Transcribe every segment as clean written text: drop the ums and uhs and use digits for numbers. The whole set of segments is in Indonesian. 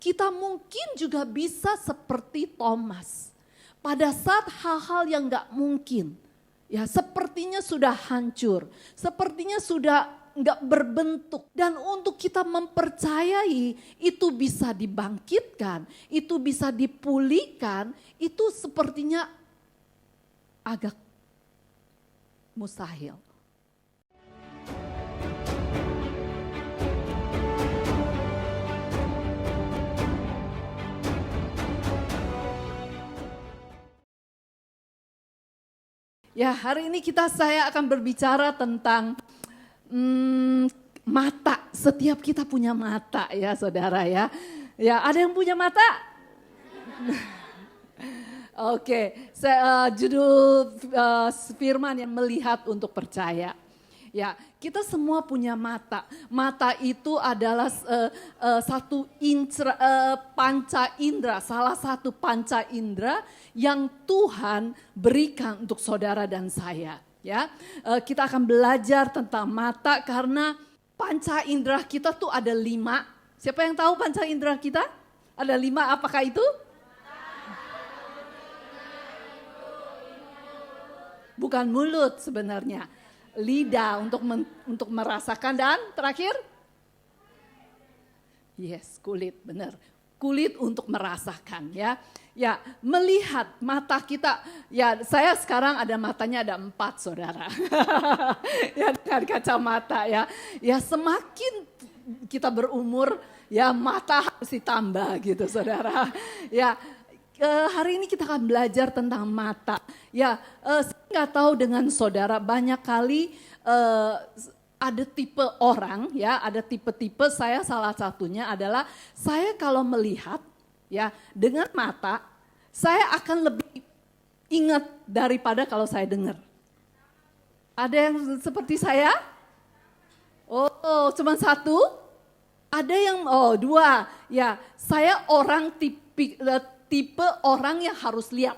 kita mungkin juga bisa seperti Thomas. Pada saat hal-hal yang gak mungkin, ya sepertinya sudah hancur, sepertinya sudah gak berbentuk. Dan untuk kita mempercayai itu bisa dibangkitkan, itu bisa dipulihkan, itu sepertinya agak mustahil. Ya, hari ini saya akan berbicara tentang mata. Setiap kita punya mata ya saudara ya. Ya, ada yang punya mata? Oke, judul firman yang melihat untuk percaya. Ya, kita semua punya mata. Mata itu adalah satu panca indera, salah satu panca indera yang Tuhan berikan untuk saudara dan saya. Ya, kita akan belajar tentang mata karena panca indera kita tuh ada 5. Siapa yang tahu panca indera kita? Ada 5, apakah itu? Bukan mulut sebenarnya. Lidah untuk merasakan dan terakhir? Yes, kulit, benar. Kulit untuk merasakan ya. Ya, melihat mata kita. Ya, saya sekarang ada matanya ada 4 saudara. Ya, dengan kacamata ya. Ya, semakin kita berumur ya mata harus ditambah gitu saudara. Ya, hari ini kita akan belajar tentang mata. Ya, saya nggak tahu dengan saudara, banyak kali ada tipe orang, ya, ada tipe-tipe. Saya salah satunya adalah saya kalau melihat, ya, dengan mata, saya akan lebih ingat daripada kalau saya dengar. Ada yang seperti saya? Oh, cuma 1? Ada yang 2. Ya, saya orang tipe orang yang harus lihat,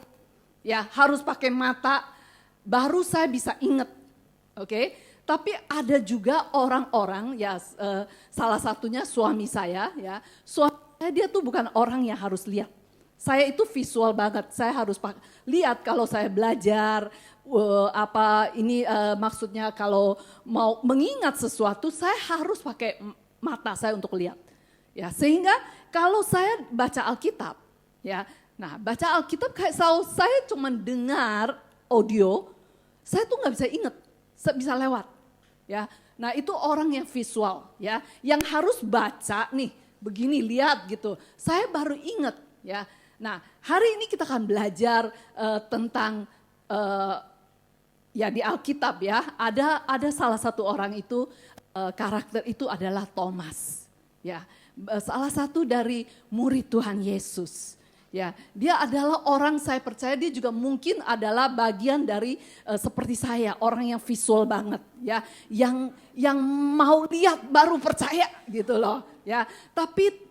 ya harus pakai mata, baru saya bisa ingat, oke? Tapi ada juga orang-orang, ya salah satunya suami saya, ya suami saya dia tuh bukan orang yang harus lihat. Saya itu visual banget, saya harus lihat kalau saya belajar, maksudnya kalau mau mengingat sesuatu, saya harus pakai mata saya untuk lihat, ya sehingga kalau saya baca Alkitab. Ya, nah baca Alkitab kayak saya cuma dengar audio, saya tuh nggak bisa inget, bisa lewat. Ya, nah itu orang yang visual, ya, yang harus baca nih, begini lihat gitu. Saya baru inget, ya. Nah hari ini kita akan belajar tentang ya di Alkitab ya, ada salah satu orang itu karakter itu adalah Thomas, ya, salah satu dari murid Tuhan Yesus. Ya, dia adalah orang saya percaya dia juga mungkin adalah bagian dari seperti saya, orang yang visual banget ya, yang mau lihat baru percaya gitu loh ya. Tapi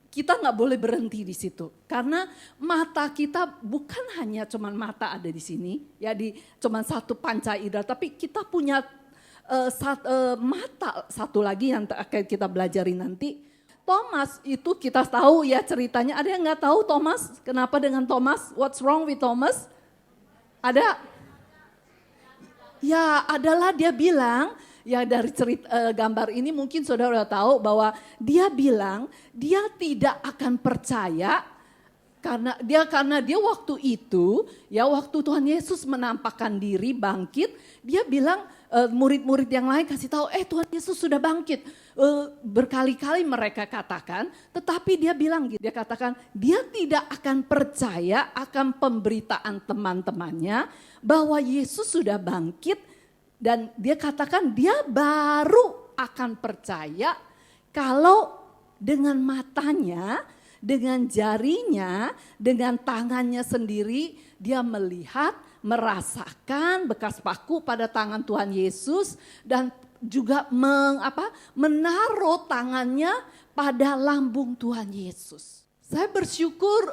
kita nggak boleh berhenti di situ karena mata kita bukan hanya cuman mata ada di sini ya, di cuman satu panca indera, tapi kita punya mata satu lagi yang akan kita belajarin nanti. Thomas itu kita tahu ya ceritanya. Ada yang nggak tahu Thomas? Kenapa dengan Thomas? What's wrong with Thomas? Ada? Ya adalah dia bilang, ya dari gambar ini mungkin saudara udah tahu bahwa dia bilang dia tidak akan percaya karena dia waktu itu ya waktu Tuhan Yesus menampakkan diri bangkit, dia bilang murid-murid yang lain kasih tahu Tuhan Yesus sudah bangkit. Berkali-kali mereka katakan, tetapi dia bilang gitu, dia katakan dia tidak akan percaya akan pemberitaan teman-temannya bahwa Yesus sudah bangkit, dan dia katakan dia baru akan percaya kalau dengan matanya, dengan jarinya, dengan tangannya sendiri dia melihat, merasakan bekas paku pada tangan Tuhan Yesus dan juga menaruh tangannya pada lambung Tuhan Yesus. Saya bersyukur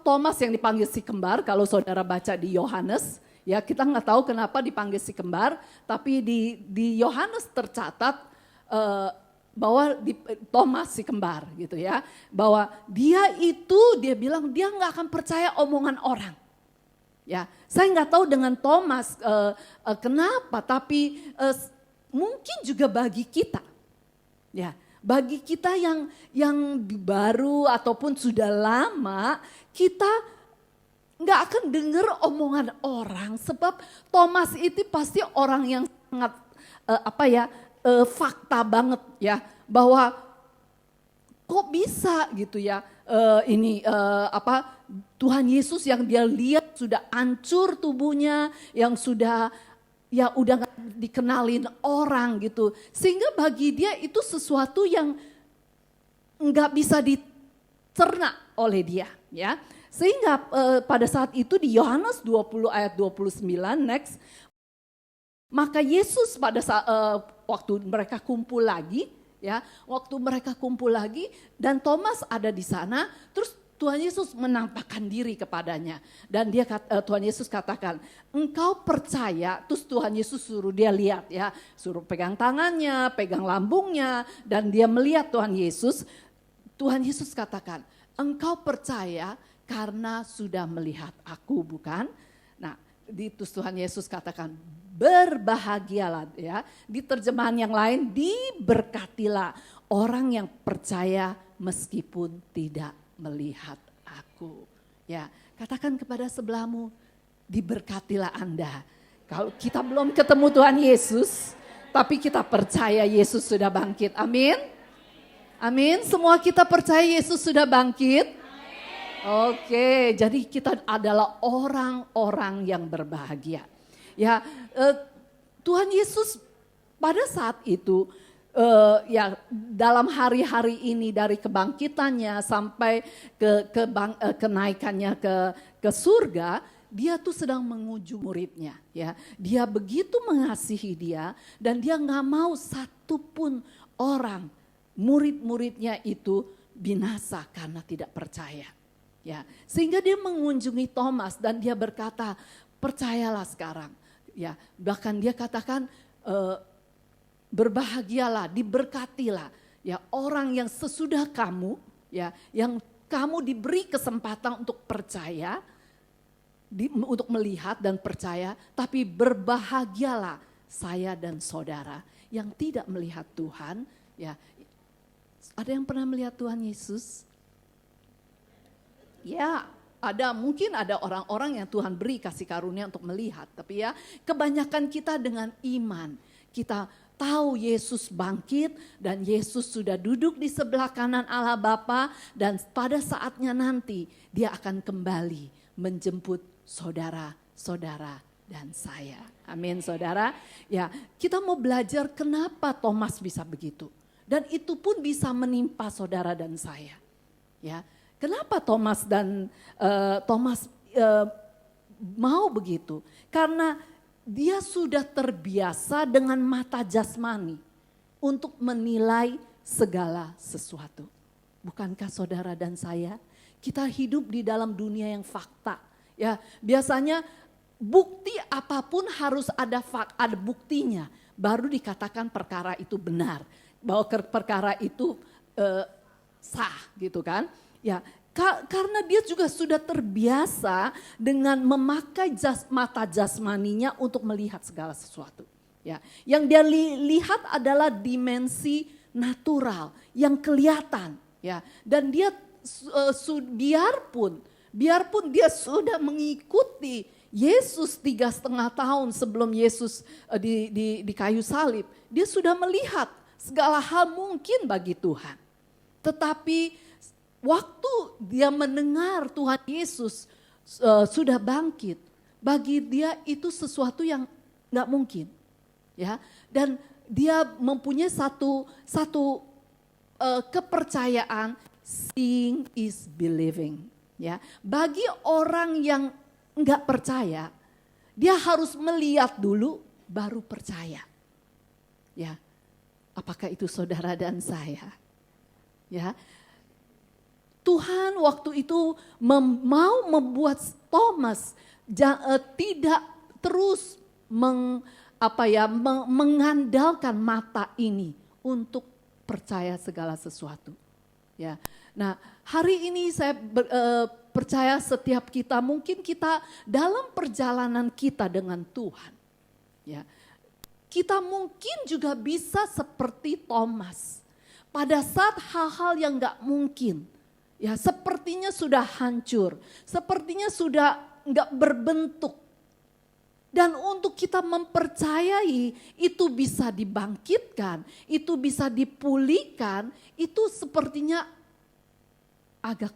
Thomas yang dipanggil si kembar, kalau saudara baca di Yohanes, ya kita nggak tahu kenapa dipanggil si kembar, tapi di Yohanes tercatat bahwa Thomas si kembar gitu ya, bahwa dia bilang dia nggak akan percaya omongan orang. Ya, saya nggak tahu dengan Thomas kenapa, tapi mungkin juga bagi kita, ya, bagi kita yang baru ataupun sudah lama, kita nggak akan dengar omongan orang, sebab Thomas itu pasti orang yang sangat fakta banget ya, bahwa kok bisa gitu ya, Tuhan Yesus yang dia lihat sudah hancur tubuhnya, yang sudah ya udah gak dikenalin orang gitu, sehingga bagi dia itu sesuatu yang nggak bisa dicerna oleh dia ya, sehingga pada saat itu di Yohanes 20 ayat 29 next, maka Yesus pada saat waktu mereka kumpul lagi ya, waktu mereka kumpul lagi dan Thomas ada di sana, terus Tuhan Yesus menampakkan diri kepadanya dan Tuhan Yesus katakan, engkau percaya? Terus Tuhan Yesus suruh dia lihat ya, suruh pegang tangannya, pegang lambungnya, dan dia melihat Tuhan Yesus. Tuhan Yesus katakan, engkau percaya karena sudah melihat aku, bukan? Nah, terus Tuhan Yesus katakan, berbahagialah ya. Di terjemahan yang lain, diberkatilah orang yang percaya meskipun tidak melihat aku. Ya, katakan kepada sebelahmu, diberkatilah Anda. Kalau kita belum ketemu Tuhan Yesus, tapi kita percaya Yesus sudah bangkit. Amin. Amin. Semua kita percaya Yesus sudah bangkit. Oke, jadi kita adalah orang-orang yang berbahagia. Ya, Tuhan Yesus pada saat itu ya dalam hari-hari ini dari kebangkitannya sampai kenaikannya ke surga, dia tuh sedang menguji muridnya ya. Dia begitu mengasihi dia dan dia nggak mau satupun orang murid-muridnya itu binasa karena tidak percaya. Ya, sehingga dia mengunjungi Thomas dan dia berkata, percayalah sekarang. Ya, bahkan dia katakan berbahagialah, diberkatilah ya orang yang sesudah kamu ya, yang kamu diberi kesempatan untuk percaya, untuk melihat dan percaya, tapi berbahagialah saya dan saudara yang tidak melihat Tuhan ya. Ada yang pernah melihat Tuhan Yesus? Ya, mungkin ada orang-orang yang Tuhan beri kasih karunia untuk melihat. Tapi ya kebanyakan kita dengan iman. Kita tahu Yesus bangkit dan Yesus sudah duduk di sebelah kanan Allah Bapa. Dan pada saatnya nanti dia akan kembali menjemput saudara-saudara dan saya. Amin saudara. Ya, kita mau belajar kenapa Thomas bisa begitu. Dan itu pun bisa menimpa saudara dan saya. Ya. Kenapa Thomas mau begitu? Karena dia sudah terbiasa dengan mata jasmani untuk menilai segala sesuatu. Bukankah saudara dan saya, kita hidup di dalam dunia yang fakta. Ya, biasanya bukti apapun harus ada buktinya, baru dikatakan perkara itu benar, bahwa perkara itu sah gitu kan. Ya, karena dia juga sudah terbiasa dengan memakai mata jasmaninya untuk melihat segala sesuatu. Ya, yang dia lihat adalah dimensi natural yang kelihatan. Ya, dan dia biarpun dia sudah mengikuti Yesus 3,5 tahun sebelum Yesus di kayu salib, dia sudah melihat segala hal mungkin bagi Tuhan. Tetapi waktu dia mendengar Tuhan Yesus sudah bangkit, bagi dia itu sesuatu yang nggak mungkin, ya. Dan dia mempunyai satu kepercayaan, seeing is believing, ya. Bagi orang yang nggak percaya, dia harus melihat dulu baru percaya, ya. Apakah itu saudara dan saya, ya? Tuhan waktu itu mau membuat Thomas tidak terus mengandalkan mata ini untuk percaya segala sesuatu. Ya, nah hari ini saya percaya setiap kita, mungkin kita dalam perjalanan kita dengan Tuhan, ya, kita mungkin juga bisa seperti Thomas. Pada saat hal-hal yang gak mungkin, ya sepertinya sudah hancur, sepertinya sudah gak berbentuk. Dan untuk kita mempercayai itu bisa dibangkitkan, itu bisa dipulihkan, itu sepertinya agak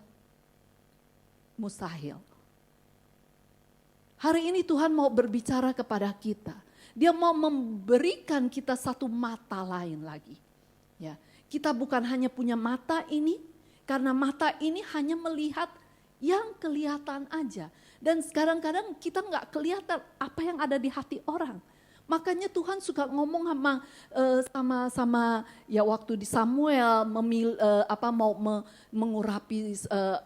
mustahil. Hari ini Tuhan mau berbicara kepada kita. Dia mau memberikan kita satu mata lain lagi. Ya, kita bukan hanya punya mata ini, karena mata ini hanya melihat yang kelihatan aja. Dan kadang-kadang kita nggak kelihatan apa yang ada di hati orang. Makanya Tuhan suka ngomong sama ya waktu di Samuel mau mengurapi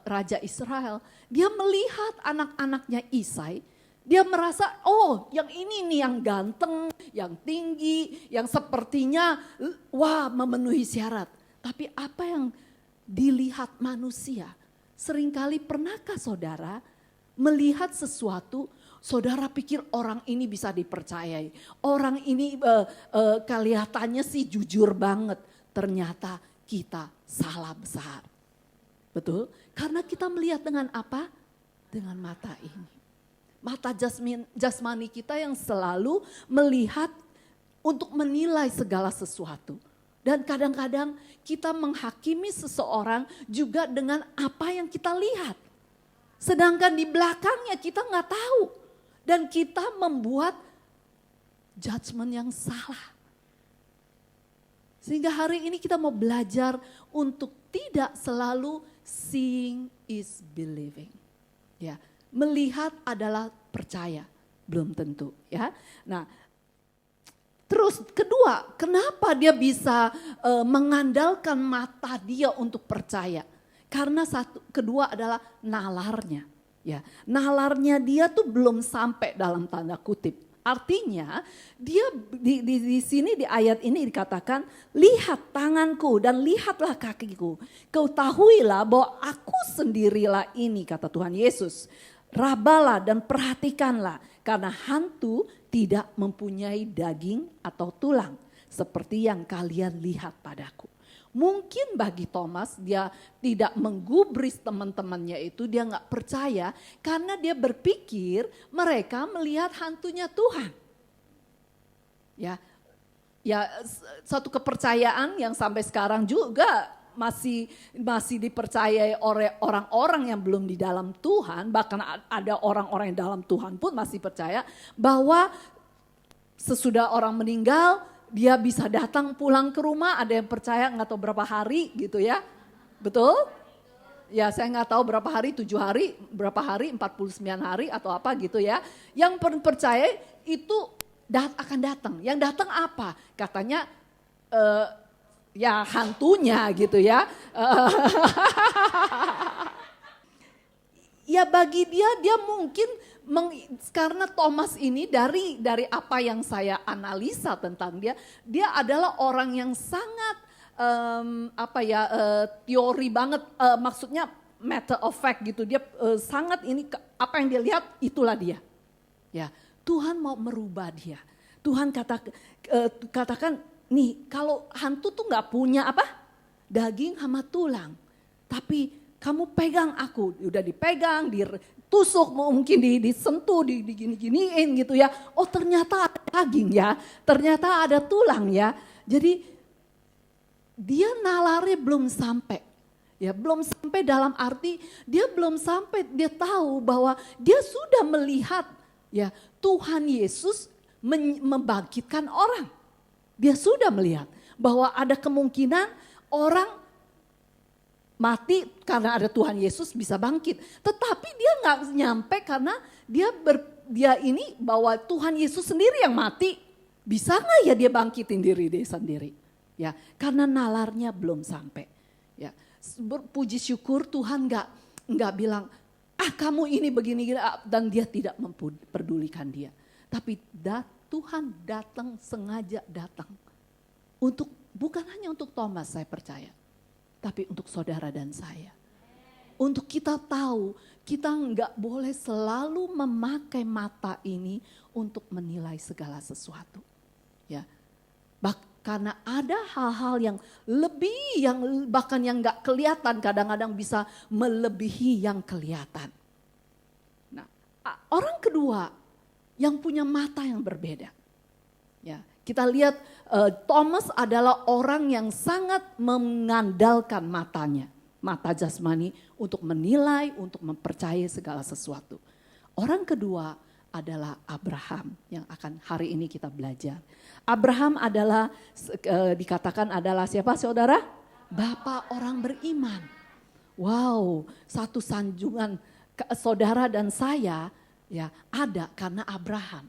Raja Israel. Dia melihat anak-anaknya Isai. Dia merasa, oh yang ini nih yang ganteng, yang tinggi, yang sepertinya wah memenuhi syarat. Tapi apa yang dilihat manusia? Seringkali pernahkah saudara melihat sesuatu, saudara pikir orang ini bisa dipercayai. Orang ini kelihatannya sih jujur banget. Ternyata kita salah besar. Betul? Karena kita melihat dengan apa? Dengan mata ini. Mata jasmani kita yang selalu melihat untuk menilai segala sesuatu. Dan kadang-kadang kita menghakimi seseorang juga dengan apa yang kita lihat. Sedangkan di belakangnya kita nggak tahu. Dan kita membuat judgement yang salah. Sehingga hari ini kita mau belajar untuk tidak selalu seeing is believing. Ya. Melihat adalah percaya, belum tentu ya. Nah, terus kedua, kenapa dia bisa mengandalkan mata dia untuk percaya? Karena kedua adalah nalarnya, ya. Nalarnya dia tuh belum sampai dalam tanda kutip. Artinya dia di sini di ayat ini dikatakan, lihat tanganku dan lihatlah kakiku. Ketahuilah bahwa aku sendirilah ini, kata Tuhan Yesus. Rabalah dan perhatikanlah, karena hantu tidak mempunyai daging atau tulang seperti yang kalian lihat padaku. Mungkin bagi Thomas dia tidak menggubris teman-temannya itu, dia nggak percaya karena dia berpikir mereka melihat hantunya Tuhan. Ya satu kepercayaan yang sampai sekarang juga masih dipercayai oleh orang-orang yang belum di dalam Tuhan, bahkan ada orang-orang yang dalam Tuhan pun masih percaya bahwa sesudah orang meninggal dia bisa datang pulang ke rumah. Ada yang percaya nggak tahu berapa hari gitu ya, betul? Ya saya nggak tahu berapa hari, 7 hari, berapa hari, 49 hari atau apa gitu ya. Yang percaya itu akan datang. Yang datang apa? Katanya ya hantunya gitu ya. Ya bagi dia mungkin karena Thomas ini dari apa yang saya analisa tentang dia adalah orang yang sangat teori banget, maksudnya matter of fact gitu. Dia sangat ini apa yang dia lihat itulah dia. Ya, Tuhan mau merubah dia. Tuhan katakan nih, kalau hantu tuh nggak punya apa? Daging sama tulang. Tapi kamu pegang aku, udah dipegang, ditusuk, mungkin disentuh, digini-giniin gitu ya. Oh ternyata ada daging ya, ternyata ada tulang ya. Jadi dia nalarnya belum sampai. Ya, belum sampai dalam arti dia belum sampai dia tahu bahwa dia sudah melihat ya Tuhan Yesus membangkitkan orang. Dia sudah melihat bahwa ada kemungkinan orang mati karena ada Tuhan Yesus bisa bangkit. Tetapi dia nggak nyampe karena dia ini bahwa Tuhan Yesus sendiri yang mati. Bisa nggak ya dia bangkitin diri dia sendiri? Ya, karena nalarnya belum sampai. Ya, puji syukur Tuhan nggak bilang kamu ini begini dan dia tidak memperdulikan dia. Tapi Tuhan datang, sengaja datang untuk bukan hanya untuk Thomas saya percaya, tapi untuk saudara dan saya. Untuk kita tahu, kita nggak boleh selalu memakai mata ini untuk menilai segala sesuatu. Ya, karena ada hal-hal yang lebih, yang bahkan yang nggak kelihatan, kadang-kadang bisa melebihi yang kelihatan. Nah, orang kedua yang punya mata yang berbeda. Ya, kita lihat Thomas adalah orang yang sangat mengandalkan matanya, mata jasmani untuk menilai, untuk mempercayai segala sesuatu. Orang kedua adalah Abraham yang akan hari ini kita belajar. Abraham adalah dikatakan adalah siapa saudara? Bapa orang beriman. Wow, satu sanjungan saudara dan saya ya ada karena Abraham.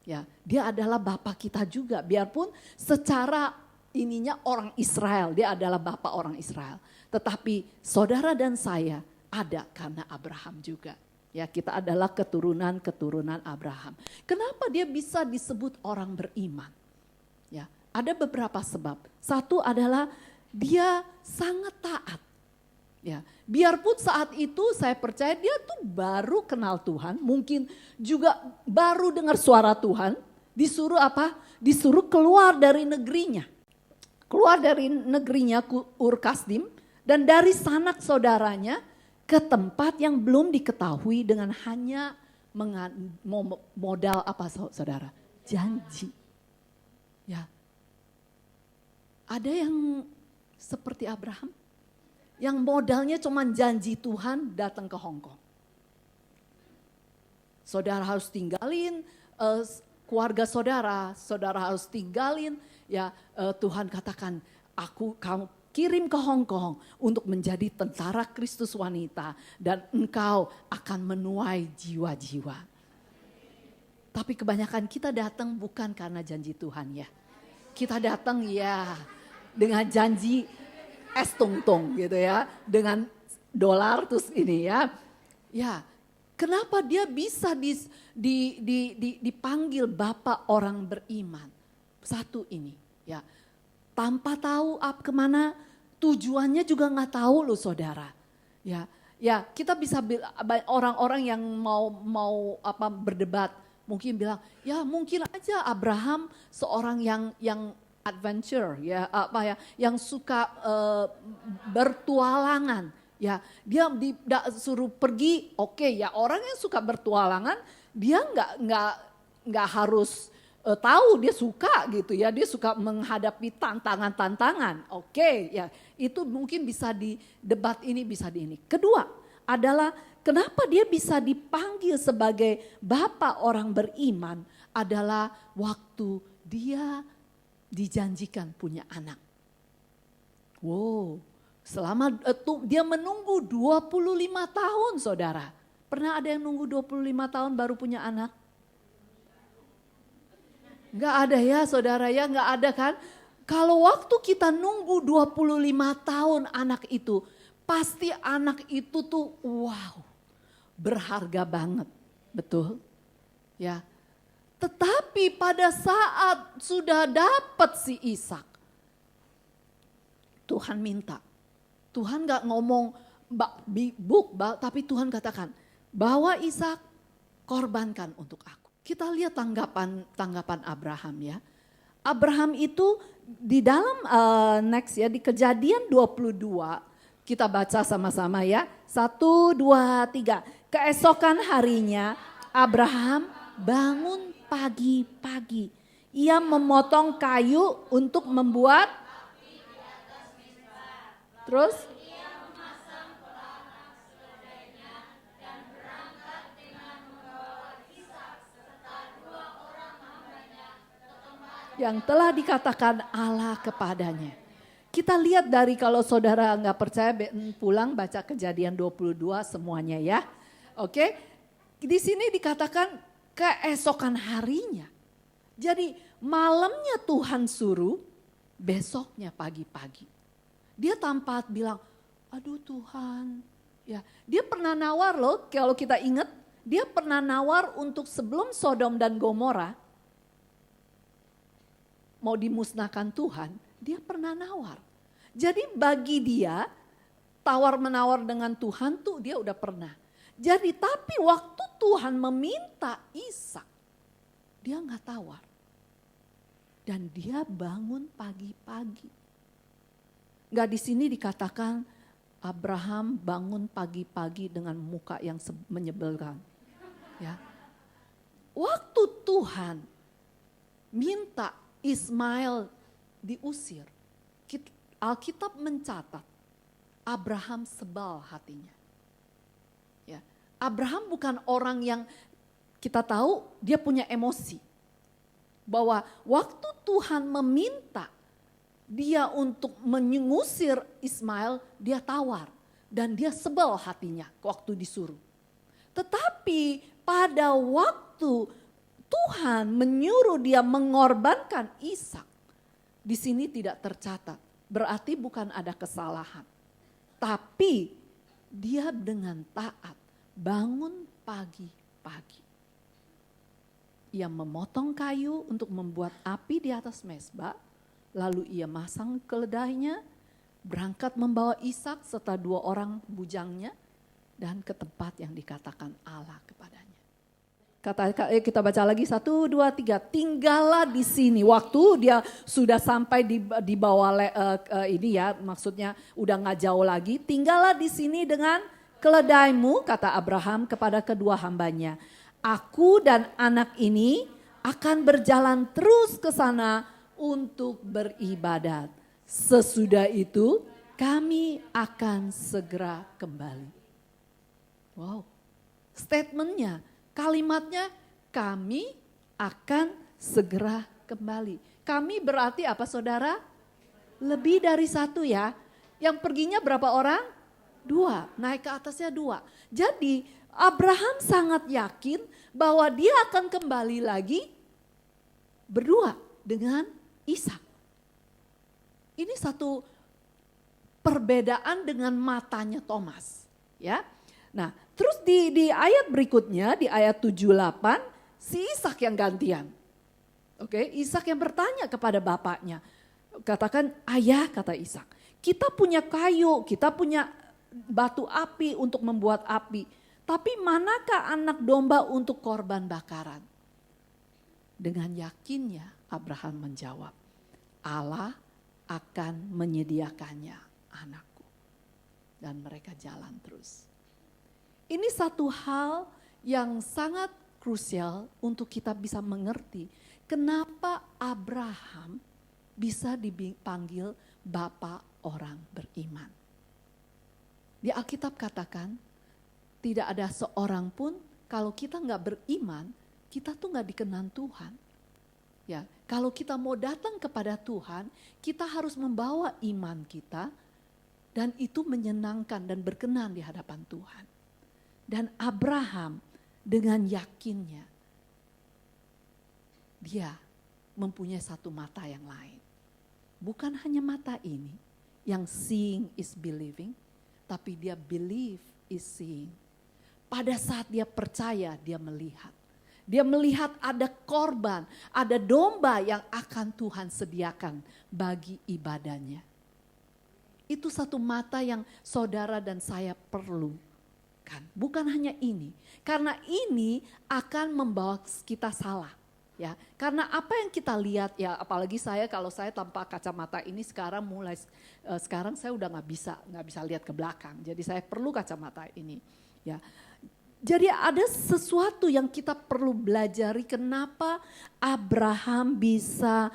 Ya, dia adalah bapak kita juga, biarpun secara ininya orang Israel, dia adalah bapak orang Israel. Tetapi saudara dan saya ada karena Abraham juga. Ya, kita adalah keturunan Abraham. Kenapa dia bisa disebut orang beriman? Ya, ada beberapa sebab. Satu adalah dia sangat taat. Ya, biarpun saat itu saya percaya dia tuh baru kenal Tuhan, mungkin juga baru dengar suara Tuhan, disuruh apa? Disuruh keluar dari negerinya. Keluar dari negerinya Ur Kasdim dan dari sanak saudaranya ke tempat yang belum diketahui dengan hanya modal apa saudara? Janji. Ya. Ada yang seperti Abraham? Yang modalnya cuma janji Tuhan datang ke Hong Kong. Saudara harus tinggalin keluarga saudara harus tinggalin ya Tuhan katakan kamu kirim ke Hong Kong untuk menjadi tentara Kristus wanita dan engkau akan menuai jiwa-jiwa. Tapi kebanyakan kita datang bukan karena janji Tuhan ya. Kita datang ya dengan janji es tungtung gitu ya, dengan dolar terus ini ya. Ya, kenapa dia bisa dipanggil bapak orang beriman? Satu ini ya, tanpa tahu kemana tujuannya juga nggak tahu loh saudara. Ya, kita bisa orang-orang yang mau apa berdebat mungkin bilang ya mungkin aja Abraham seorang yang adventure ya apa ya yang suka bertualangan ya dia suruh pergi oke, ya orang yang suka bertualangan dia nggak harus tahu dia suka gitu ya, dia suka menghadapi tantangan oke, ya itu mungkin bisa di debat ini bisa di ini. Kedua adalah kenapa dia bisa dipanggil sebagai bapak orang beriman adalah waktu dia dijanjikan punya anak. Wow, selama dia menunggu 25 tahun saudara. Pernah ada yang nunggu 25 tahun baru punya anak? Enggak ada ya saudara ya, enggak ada kan. Kalau waktu kita nunggu 25 tahun anak itu, pasti anak itu tuh wow, berharga banget. Betul? Ya. Tetapi pada saat sudah dapat si Ishak, Tuhan minta. Tuhan gak ngomong tapi Tuhan katakan, bawa Ishak, korbankan untuk aku. Kita lihat tanggapan Abraham ya. Abraham itu di dalam next ya, di Kejadian 22, kita baca sama-sama ya. 1, 2, 3. Keesokan harinya Abraham bangun pagi-pagi. Ia memotong kayu untuk membuat. Terus? Yang telah dikatakan Allah kepadanya. Kita lihat dari kalau saudara nggak percaya pulang baca Kejadian 22 semuanya ya. Oke. Di sini dikatakan keesokan harinya. Jadi malamnya Tuhan suruh, besoknya pagi-pagi. Dia tanpa bilang, aduh Tuhan. Ya, dia pernah nawar loh, kalau kita ingat, dia pernah nawar untuk sebelum Sodom dan Gomora mau dimusnahkan Tuhan, Dia pernah nawar. Jadi bagi dia, tawar-menawar dengan Tuhan tuh dia udah pernah. Jadi tapi waktu Tuhan meminta Ishak, dia nggak tawar. Dan dia bangun pagi-pagi. Nggak di sini dikatakan Abraham bangun pagi-pagi dengan muka yang menyebalkan. Ya. Waktu Tuhan minta Ismail diusir, Alkitab mencatat Abraham sebal hatinya. Ya. Abraham bukan orang yang kita tahu dia punya emosi. Bahwa waktu Tuhan meminta dia untuk mengusir Ismail, dia tawar. Dan dia sebal hatinya waktu disuruh. Tetapi pada waktu Tuhan menyuruh dia mengorbankan Ishak, di sini tidak tercatat. Berarti bukan ada kesalahan. Tapi dia dengan taat bangun pagi-pagi. Ia memotong kayu untuk membuat api di atas mezbah, lalu ia masang keledainya, berangkat membawa Ishak serta 2 orang bujangnya dan ke tempat yang dikatakan Allah kepadanya. Kita baca lagi 1, 2, 3. Tinggallah di sini. Waktu dia sudah sampai di bawah ini ya, maksudnya udah nggak jauh lagi. Tinggallah di sini dengan keledaimu, kata Abraham kepada kedua hambanya. Aku dan anak ini akan berjalan terus ke sana untuk beribadat. Sesudah itu kami akan segera kembali. Wow, statementnya, kalimatnya kami akan segera kembali. Kami berarti apa saudara? Lebih dari 1 ya. Yang perginya berapa orang? 2, naik ke atasnya 2. Jadi Abraham sangat yakin bahwa dia akan kembali lagi berdua dengan Ishak. Ini satu perbedaan dengan matanya Thomas, ya. Nah, terus di ayat berikutnya, di ayat 78, si Ishak yang gantian. Oke, Ishak yang bertanya kepada bapaknya. Katakan, "Ayah," kata Ishak, "kita punya kayu, kita punya batu api untuk membuat api. Tapi manakah anak domba untuk korban bakaran?" Dengan yakinnya Abraham menjawab, "Allah akan menyediakannya anakku." Dan mereka jalan terus. Ini satu hal yang sangat krusial untuk kita bisa mengerti kenapa Abraham bisa dipanggil Bapa orang beriman. Di Alkitab katakan, tidak ada seorang pun kalau kita nggak beriman, kita tuh nggak dikenan Tuhan. Ya, kalau kita mau datang kepada Tuhan, kita harus membawa iman kita dan itu menyenangkan dan berkenan di hadapan Tuhan. Dan Abraham dengan yakinnya, dia mempunyai satu mata yang lain. Bukan hanya mata ini yang seeing is believing, tapi dia believe is seeing. Pada saat dia percaya, dia melihat. Dia melihat ada korban, ada domba yang akan Tuhan sediakan bagi ibadahnya. Itu satu mata yang saudara dan saya perlukan. Bukan hanya ini, karena ini akan membawa kita salah. Ya, karena apa yang kita lihat ya, apalagi saya kalau saya tanpa kacamata ini sekarang sekarang saya udah nggak bisa lihat ke belakang. Jadi saya perlu kacamata ini. Ya, jadi ada sesuatu yang kita perlu belajari kenapa Abraham bisa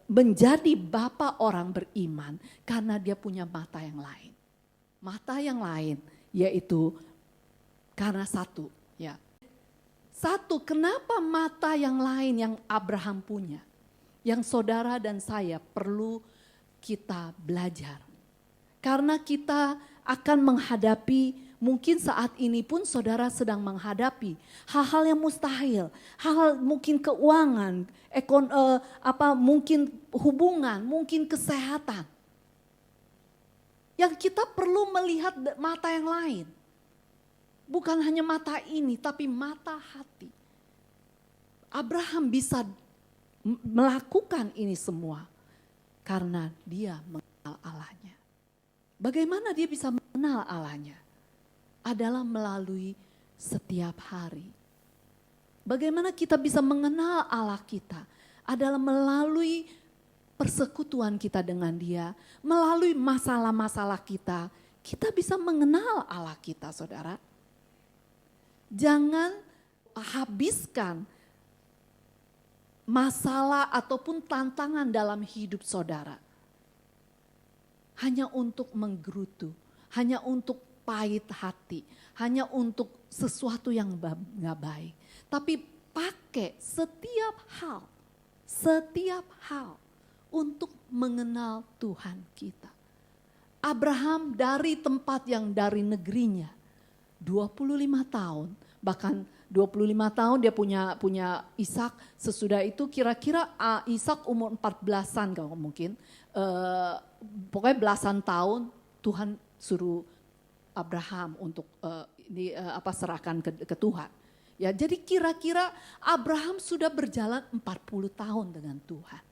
menjadi bapa orang beriman karena dia punya mata yang lain. Mata yang lain yaitu karena satu, ya. Satu, kenapa mata yang lain yang Abraham punya, yang saudara dan saya perlu kita belajar. Karena kita akan menghadapi, mungkin saat ini pun saudara sedang menghadapi hal-hal yang mustahil, hal-hal mungkin keuangan, mungkin hubungan, mungkin kesehatan. Yang kita perlu melihat mata yang lain. Bukan hanya mata ini, tapi mata hati. Abraham bisa melakukan ini semua. Karena dia mengenal Allahnya. Bagaimana dia bisa mengenal Allahnya? Adalah melalui setiap hari. Bagaimana kita bisa mengenal Allah kita? Adalah melalui persekutuan kita dengan Dia, melalui masalah-masalah kita. Kita bisa mengenal Allah kita, saudara. Jangan habiskan masalah ataupun tantangan dalam hidup saudara hanya untuk menggerutu, hanya untuk pahit hati, hanya untuk sesuatu yang gak baik. Tapi pakai setiap hal untuk mengenal Tuhan kita. Abraham dari tempat yang dari negerinya, 25 tahun, bahkan 25 tahun dia punya Ishak. Sesudah itu kira-kira Ishak umur 14-an kalau mungkin. Pokoknya belasan tahun Tuhan suruh Abraham untuk serahkan ke Tuhan. Ya, jadi kira-kira Abraham sudah berjalan 40 tahun dengan Tuhan.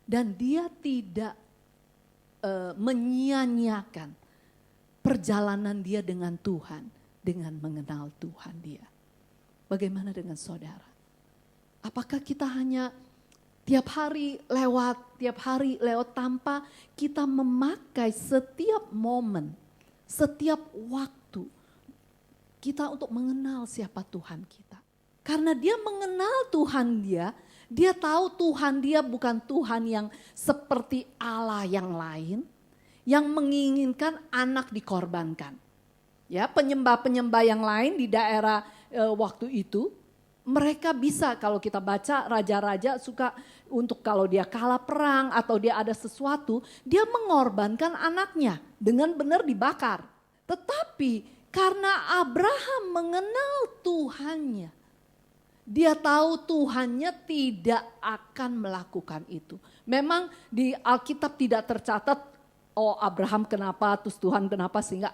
Dan dia tidak menyia-nyiakan perjalanan dia dengan Tuhan dengan mengenal Tuhan dia. Bagaimana dengan saudara? Apakah kita hanya tiap hari lewat tanpa kita memakai setiap momen, setiap waktu kita untuk mengenal siapa Tuhan kita. Karena dia mengenal Tuhan dia tahu Tuhan dia bukan Tuhan yang seperti Allah yang lain, yang menginginkan anak dikorbankan. Ya, penyembah-penyembah yang lain di daerah waktu itu, mereka bisa kalau kita baca raja-raja suka untuk kalau dia kalah perang atau dia ada sesuatu, dia mengorbankan anaknya dengan benar dibakar. Tetapi karena Abraham mengenal Tuhannya, dia tahu Tuhannya tidak akan melakukan itu. Memang di Alkitab tidak tercatat, oh Abraham kenapa, terus Tuhan kenapa sehingga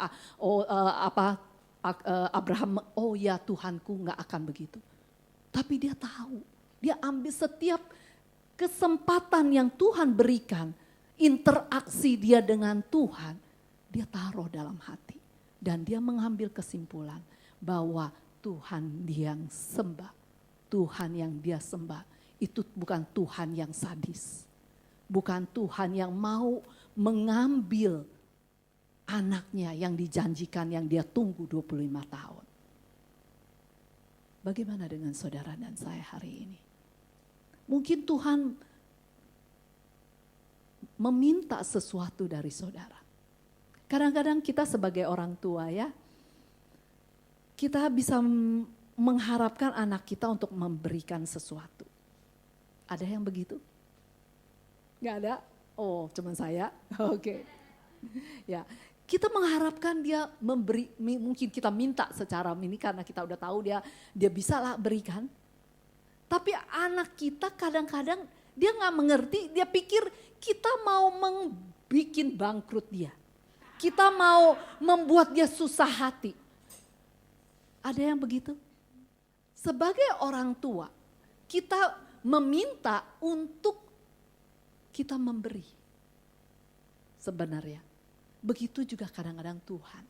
Abraham, oh ya Tuhanku nggak akan begitu. Tapi dia tahu, dia ambil setiap kesempatan yang Tuhan berikan, interaksi dia dengan Tuhan, dia taruh dalam hati. Dan dia mengambil kesimpulan bahwa Tuhan yang sembah, Tuhan yang dia sembah itu bukan Tuhan yang sadis. Bukan Tuhan yang mau mengambil anaknya yang dijanjikan yang dia tunggu 25 tahun. Bagaimana dengan saudara dan saya hari ini? Mungkin Tuhan meminta sesuatu dari saudara. Kadang-kadang kita sebagai orang tua ya, kita bisa mengharapkan anak kita untuk memberikan sesuatu. Ada yang begitu? Gak ada? Oh, cuman saya? Oke. Ya, kita mengharapkan dia memberi, mungkin kita minta secara ini karena kita udah tahu dia bisa lah berikan. Tapi anak kita kadang-kadang dia gak mengerti, dia pikir kita mau membuat bangkrut dia. Kita mau membuat dia susah hati. Ada yang begitu? Sebagai orang tua, kita meminta untuk kita memberi. Sebenarnya, begitu juga kadang-kadang Tuhan.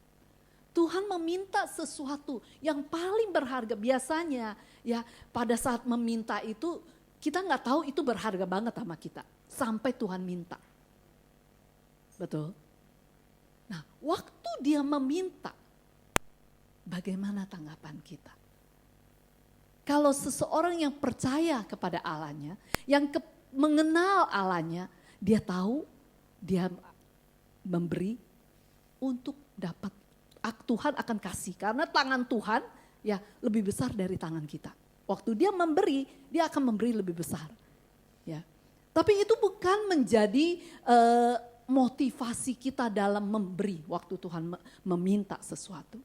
Tuhan meminta sesuatu yang paling berharga. Biasanya ya pada saat meminta itu kita nggak tahu itu berharga banget sama kita. Sampai Tuhan minta. Betul? Nah, waktu dia meminta, bagaimana tanggapan kita? Kalau seseorang yang percaya kepada Allahnya, yang mengenal Allahnya, dia tahu dia memberi untuk dapat, Tuhan akan kasih. Karena tangan Tuhan ya lebih besar dari tangan kita. Waktu dia memberi, dia akan memberi lebih besar. Ya. Tapi itu bukan menjadi motivasi kita dalam memberi waktu Tuhan meminta sesuatu.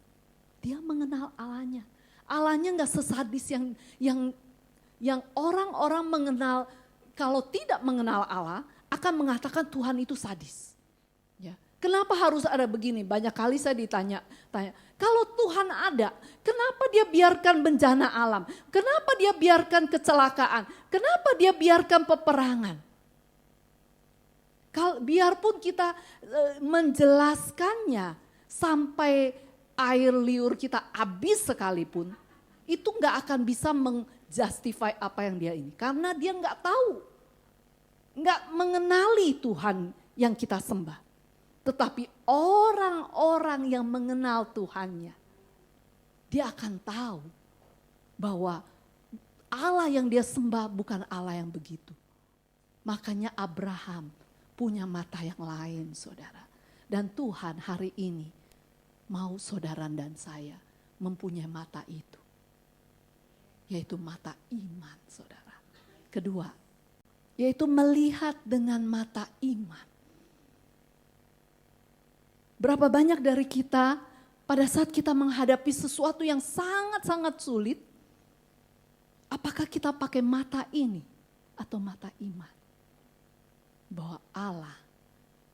Dia mengenal Allahnya. Allahnya gak sesadis yang orang-orang mengenal, kalau tidak mengenal Allah akan mengatakan Tuhan itu sadis. Ya. Kenapa harus ada begini? Banyak kali saya tanya, kalau Tuhan ada, kenapa dia biarkan bencana alam? Kenapa dia biarkan kecelakaan? Kenapa dia biarkan peperangan? Biarpun kita menjelaskannya sampai air liur kita habis sekalipun, itu nggak akan bisa menjustify apa yang dia ini. Karena dia nggak tahu, nggak mengenali Tuhan yang kita sembah. Tetapi orang-orang yang mengenal Tuhannya, dia akan tahu bahwa Allah yang dia sembah bukan Allah yang begitu. Makanya Abraham punya mata yang lain, saudara. Dan Tuhan hari ini mau saudara dan saya mempunyai mata itu. Yaitu mata iman, saudara. Kedua, yaitu melihat dengan mata iman. Berapa banyak dari kita pada saat kita menghadapi sesuatu yang sangat-sangat sulit, apakah kita pakai mata ini atau mata iman? Bahwa Allah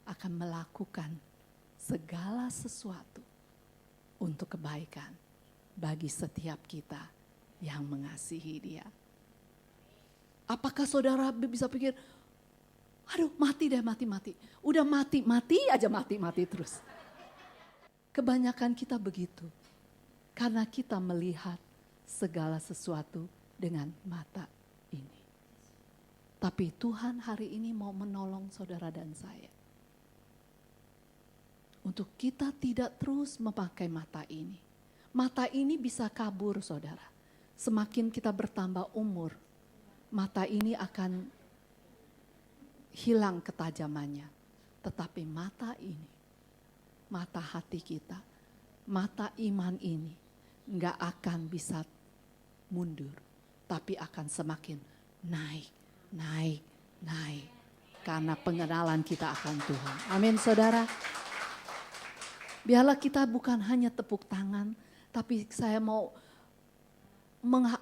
akan melakukan segala sesuatu untuk kebaikan bagi setiap kita yang mengasihi Dia. Apakah saudara bisa pikir, aduh mati deh, mati. Udah mati aja mati terus. Kebanyakan kita begitu. Karena kita melihat segala sesuatu dengan mata ini. Tapi Tuhan hari ini mau menolong saudara dan saya. Untuk kita tidak terus memakai mata ini. Mata ini bisa kabur, saudara. Semakin kita bertambah umur, mata ini akan hilang ketajamannya. Tetapi mata ini, mata hati kita, mata iman ini nggak akan bisa mundur, tapi akan semakin naik. Karena pengenalan kita akan Tuhan. Amin, saudara. Biarlah kita bukan hanya tepuk tangan, tapi saya mau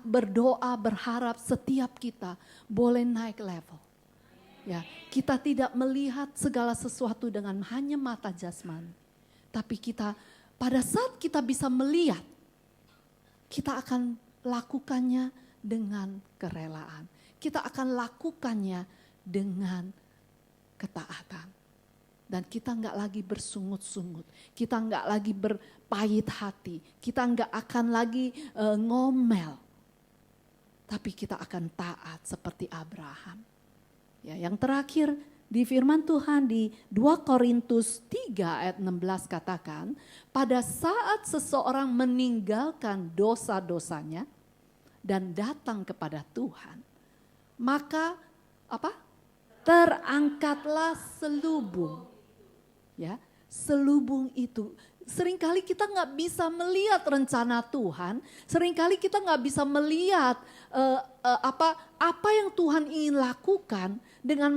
berdoa, berharap setiap kita boleh naik level. Ya, kita tidak melihat segala sesuatu dengan hanya mata jasmani. Tapi kita pada saat kita bisa melihat, kita akan lakukannya dengan kerelaan. Kita akan lakukannya dengan ketaatan. Dan kita enggak lagi bersungut-sungut. Kita enggak lagi berpahit hati. Kita enggak akan lagi ngomel. Tapi kita akan taat seperti Abraham. Ya, yang terakhir di firman Tuhan di 2 Korintus 3 ayat 16 katakan, pada saat seseorang meninggalkan dosa-dosanya dan datang kepada Tuhan, maka apa? Terangkatlah selubung. Ya, selubung itu. Seringkali kita nggak bisa melihat rencana Tuhan. Seringkali kita nggak bisa melihat apa yang Tuhan ingin lakukan dengan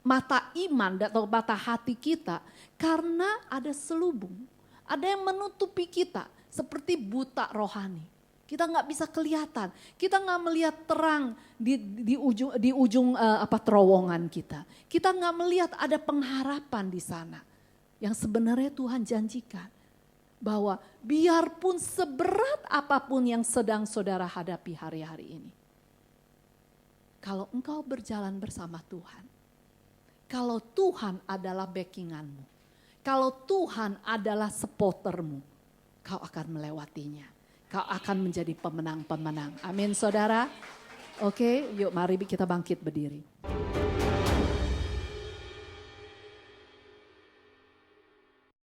mata iman atau mata hati kita. Karena ada selubung. Ada yang menutupi kita seperti buta rohani. Kita nggak bisa kelihatan, kita nggak melihat terang di ujung terowongan kita. Kita nggak melihat ada pengharapan di sana. Yang sebenarnya Tuhan janjikan bahwa biarpun seberat apapun yang sedang saudara hadapi hari-hari ini. Kalau engkau berjalan bersama Tuhan, kalau Tuhan adalah backinganmu, kalau Tuhan adalah supportermu, kau akan melewatinya. Kau akan menjadi pemenang-pemenang. Amin, saudara. Oke, yuk mari kita bangkit berdiri.